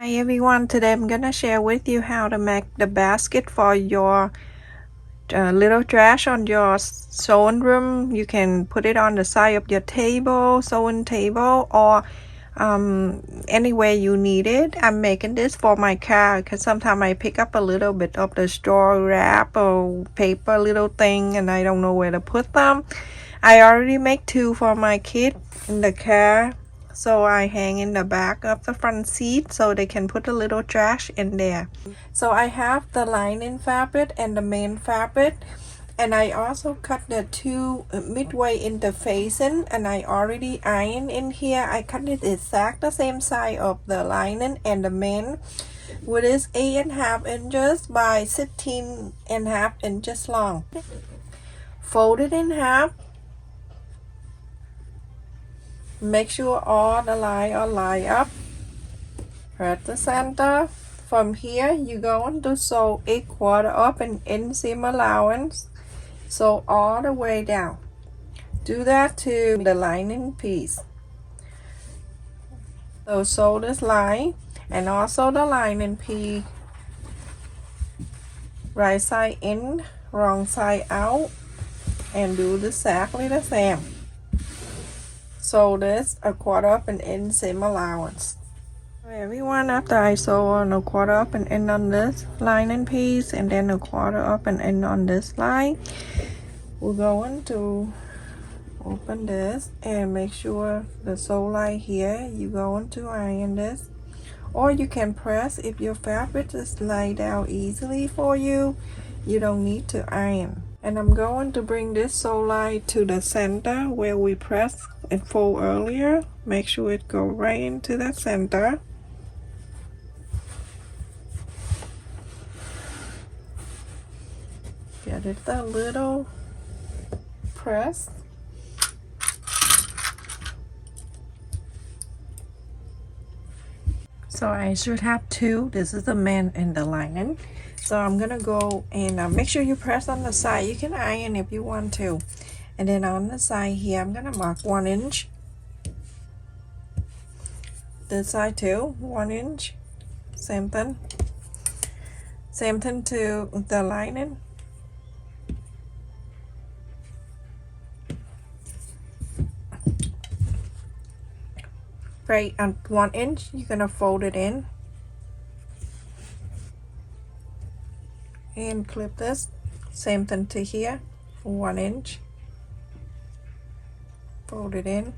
Hi everyone, today I'm gonna share with you how to make the basket for your little trash on your sewing room. You can put it on the side of your table, sewing table, or anywhere you need it. I'm making this for my car because sometimes I pick up a little bit of the straw wrap or paper little thing and I don't know where to put them. I already make two for my kid in the car, so I hang in the back of the front seat so they can put a little trash in there. So I have the lining fabric and the main fabric, and I also cut the two midway in the facing, and I already iron in here. I cut it exact the same size of the lining and the main, which is 8.5 inches by 16.5 inches long. Fold it in half. Make sure all the lines are lined up. At the center. From here, you're going to sew 1/4 up an inseam allowance. Sew all the way down. Do that to the lining piece. So sew this line and also the lining piece. Right side in, wrong side out, and do exactly the same. Sew this 1/4 up an inseam allowance. Everyone, after I sew on 1/4 up and end on this lining piece and then 1/4 up and end on this line, we're going to open this and make sure the sew line here. You're going to iron this, or you can press if your fabric is laid out easily for you. You don't need to iron. And I'm going to bring this sew line to the center where we pressed and fold earlier. Make sure it go right into the center. Get it a little press. So I should have two. This is the main and the lining. So I'm gonna go and make sure you press on the side. You can iron if you want to. And then on the side here, I'm gonna mark 1 inch. This side too, 1 inch. Same thing. Same thing to the lining. Right at 1 inch, you're gonna fold it in and clip this. Same thing to here, 1 inch. Fold it in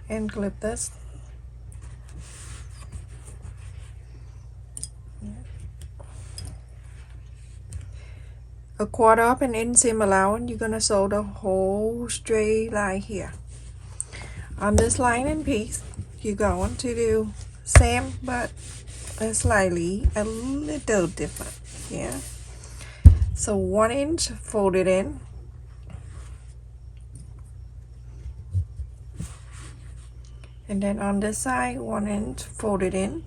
and clip this. A 1/4 up an inseam allowance. You're gonna sew the whole straight line here. On this lining piece, you're going to do same but slightly a little different. Yeah. So 1 inch, fold it in. And then on this side, 1 inch, fold it in.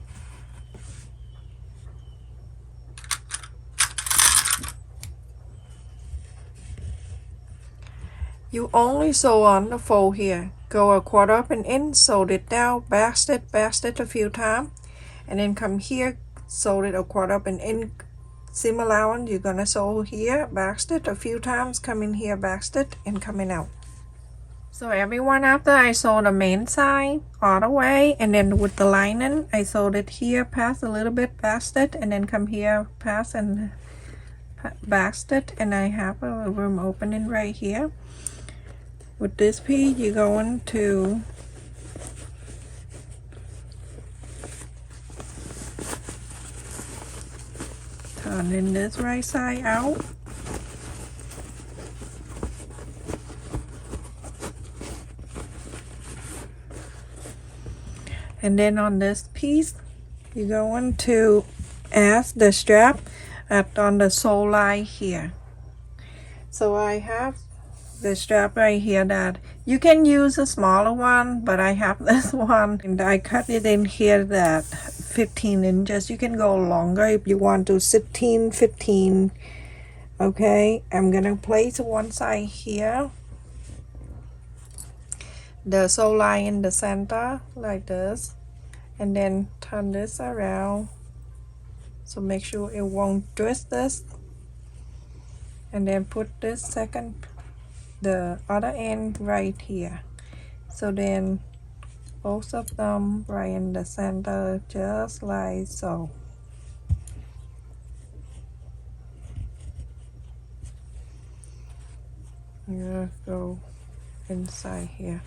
You only sew on the fold here. Go 1/4 up and in, sew it down, back stitch a few times, and then come here, sew it 1/4 up and in, seam allowance. You're gonna sew here, back stitch a few times, come in here, back stitch, and coming out. So everyone, after I sew the main side all the way, and then with the lining, I sewed it here, pass a little bit, back stitch, and then come here, pass and back stitch, and I have a room opening right here. With this piece, you're going to turn in this right side out. And then on this piece, you're going to add the strap on the sew line here. So I have the strap right here that you can use a smaller one, but I have this one and I cut it in here that 15 inches. You can go longer if you want to, 16, 15. Okay, I'm gonna place one side here, the sew line in the center like this, and then turn this around, so make sure it won't twist this, and then put this the other end right here. So then both of them right in the center, just like so. I'm gonna go inside here.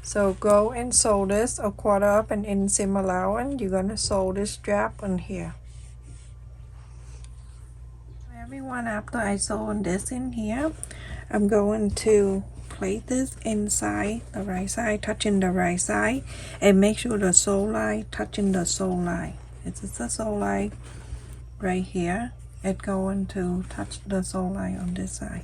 So go and sew this a quarter up and inseam allowance. You're gonna sew this strap on here. Everyone, after I sew this in here, I'm going to place this inside the right side, touching the right side, and make sure the sew line touching the sew line. This is the sew line right here. It's going to touch the sew line on this side.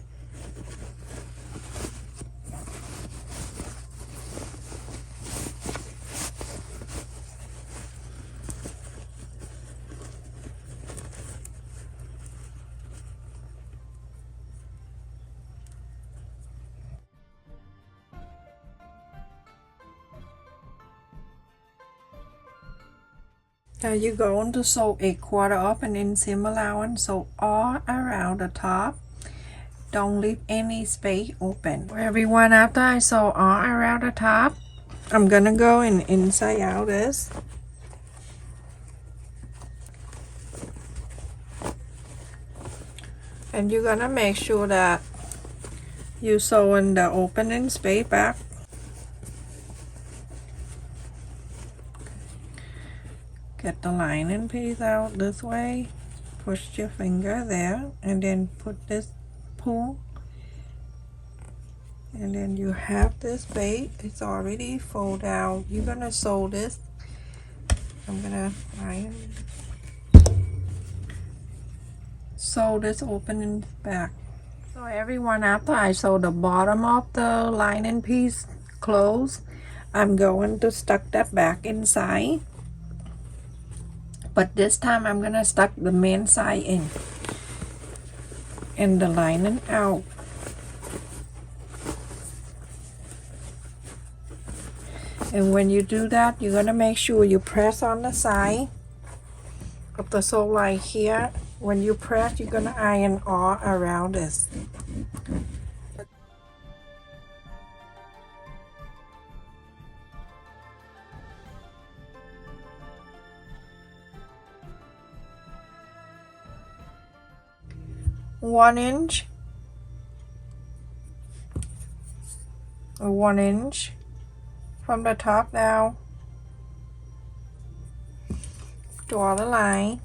Now you're going to sew a quarter up and inseam allowance, so all around the top. Don't leave any space open. Everyone, after I sew all around the top, I'm gonna go and inside out this. And you're gonna make sure that you sew in the opening space back. Get the lining piece out this way, push your finger there, and then put this pull, and then you have this base. It's already folded out. You're gonna sew this. I'm gonna sew this opening back. So everyone, after I sew the bottom of the lining piece closed, I'm going to stuck that back inside. But this time I'm gonna stuck the main side in and the lining out. And when you do that, you're gonna make sure you press on the side of the sew line here. When you press, you're gonna iron all around this. One inch or 1 inch from the top down. Draw the line.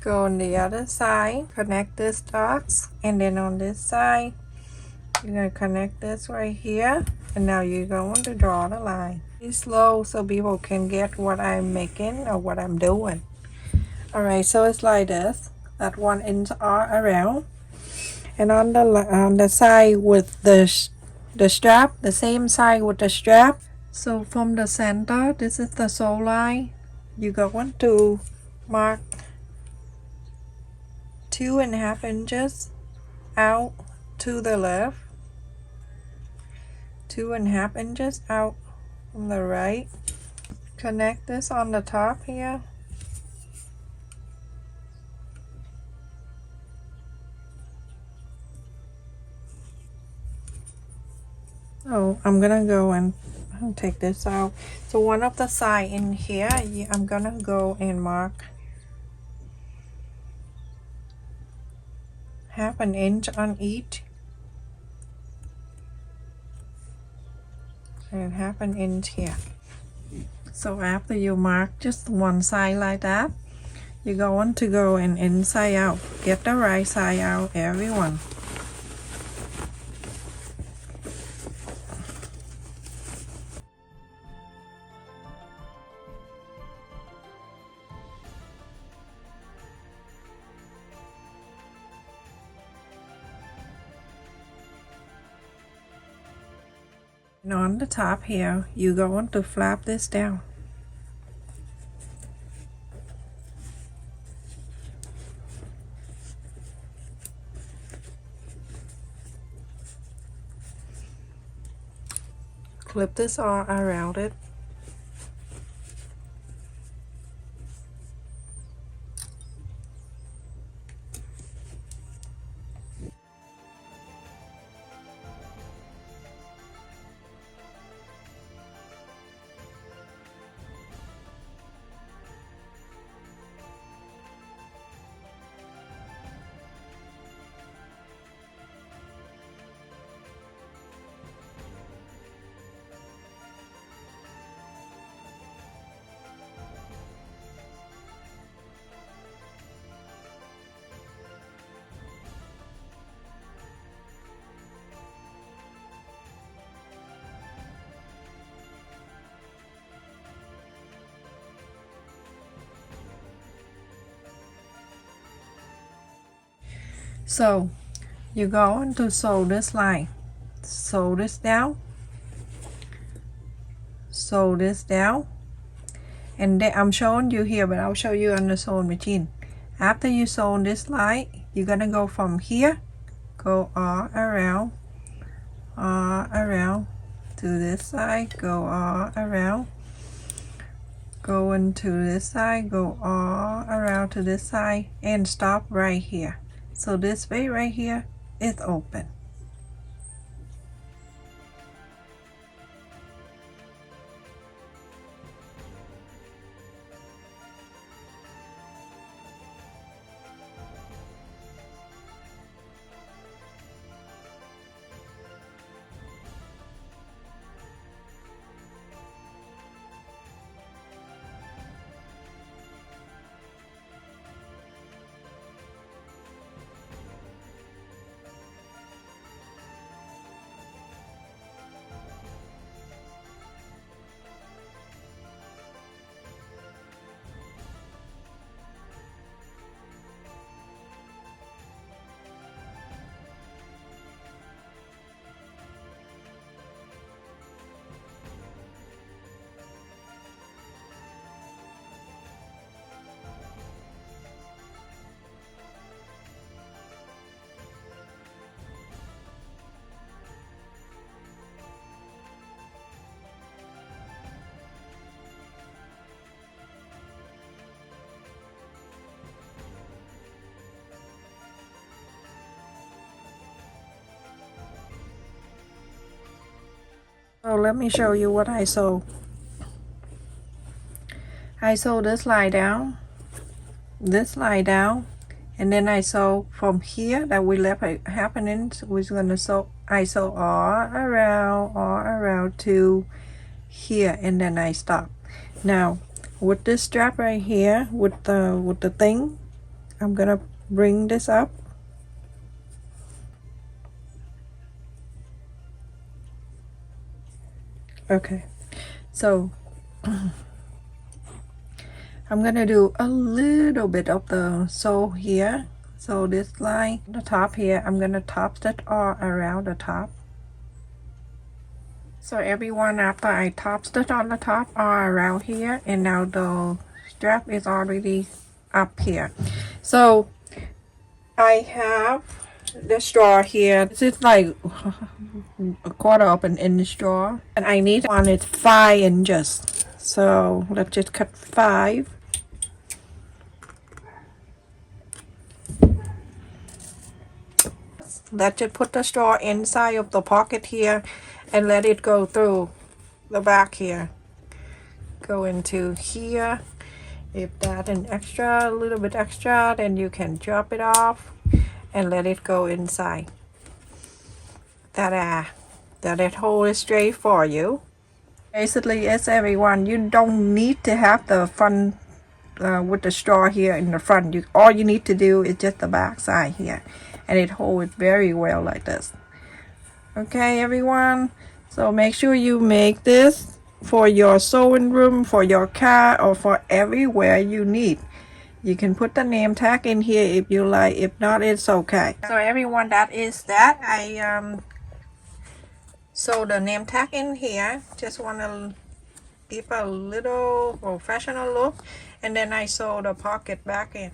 Go on the other side, connect this dots, and then on this side you're going to connect this right here, and now you're going to draw the line. Be slow so people can get what I'm making or what I'm doing. Alright, so it's like this, that 1 inch all around, and on the side with the strap, the same side with the strap. So from the center, this is the sew line. You're going to mark 2.5 inches out to the left, 2.5 inches out on the right. Connect this on the top here. Oh, I'm gonna go and take this out. So one of the side in here, I'm gonna go and mark 1/2 inch on each, and 1/2 inch here. So after you mark just one side like that, you're going to go and inside out. Get the right side out, everyone. And on the top here, you're going to flap this down. clip this all around it. So you're going to sew this line, sew this down, sew this down, and then I'm showing you here, but I'll show you on the sewing machine. After you sew this line, you're gonna go from here, go all around to this side, go all around, go into this side, go all around to this side, and stop right here. So this way right here is open. So let me show you what I sew. I sew this line down, this line down, and then I sew from here that we left it happening. We're gonna sew. I sew all around to here, and then I stop. Now with this strap right here, with the thing, I'm gonna bring this up. Okay, so I'm gonna do a little bit of the sew here. So this line, the top here, I'm gonna top stitch all around the top. So everyone, after I top stitch on the top all around here, and now the strap is already up here. So I have the straw here. This is like a quarter of an inch straw, and I need on it 5 inches. So let's just cut 5. Let's just put the straw inside of the pocket here and let it go through the back here. Go into here. If that's an extra, a little bit extra, then you can drop it off and let it go inside. Ta-da! That hole is straight for you. Basically, yes, everyone, you don't need to have the front with the straw here in the front. All you need to do is just the back side here, and it holds very well like this. Okay, everyone, so make sure you make this for your sewing room, for your car, or for everywhere you need. You can put the name tag in here if you like. If not, it's okay. So everyone, that is that. I sew the name tag in here. Just want to give a little professional look, and then I sew the pocket back in.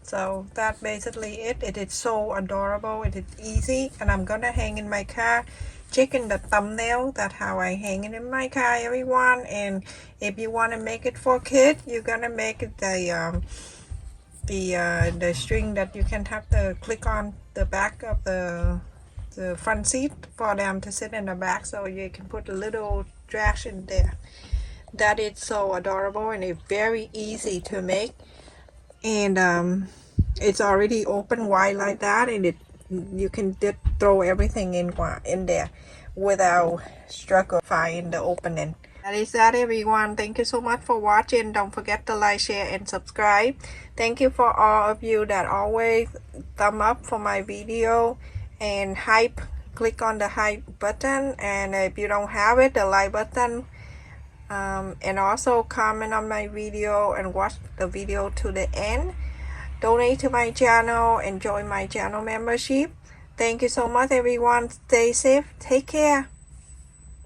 So that's basically it. It is so adorable. It is easy, and I'm gonna hang in my car check in the thumbnail. That's how I hang it in my car, everyone. And if you want to make it for kids, you're gonna make it the string that you can have to click on the back of the front seat for them to sit in the back, so you can put a little trash in there. That is so adorable, and it's very easy to make. And it's already open wide like that, and you can just throw everything in there without struggle find the opening. That is that, everyone. Thank you so much for watching. Don't forget to like, share, and subscribe. Thank you for all of you that always thumb up for my video and hype. Click on the hype button, and if you don't have it, the like button. And also comment on my video and watch the video to the end. Donate to my channel and join my channel membership. Thank you so much, everyone. Stay safe. Take care.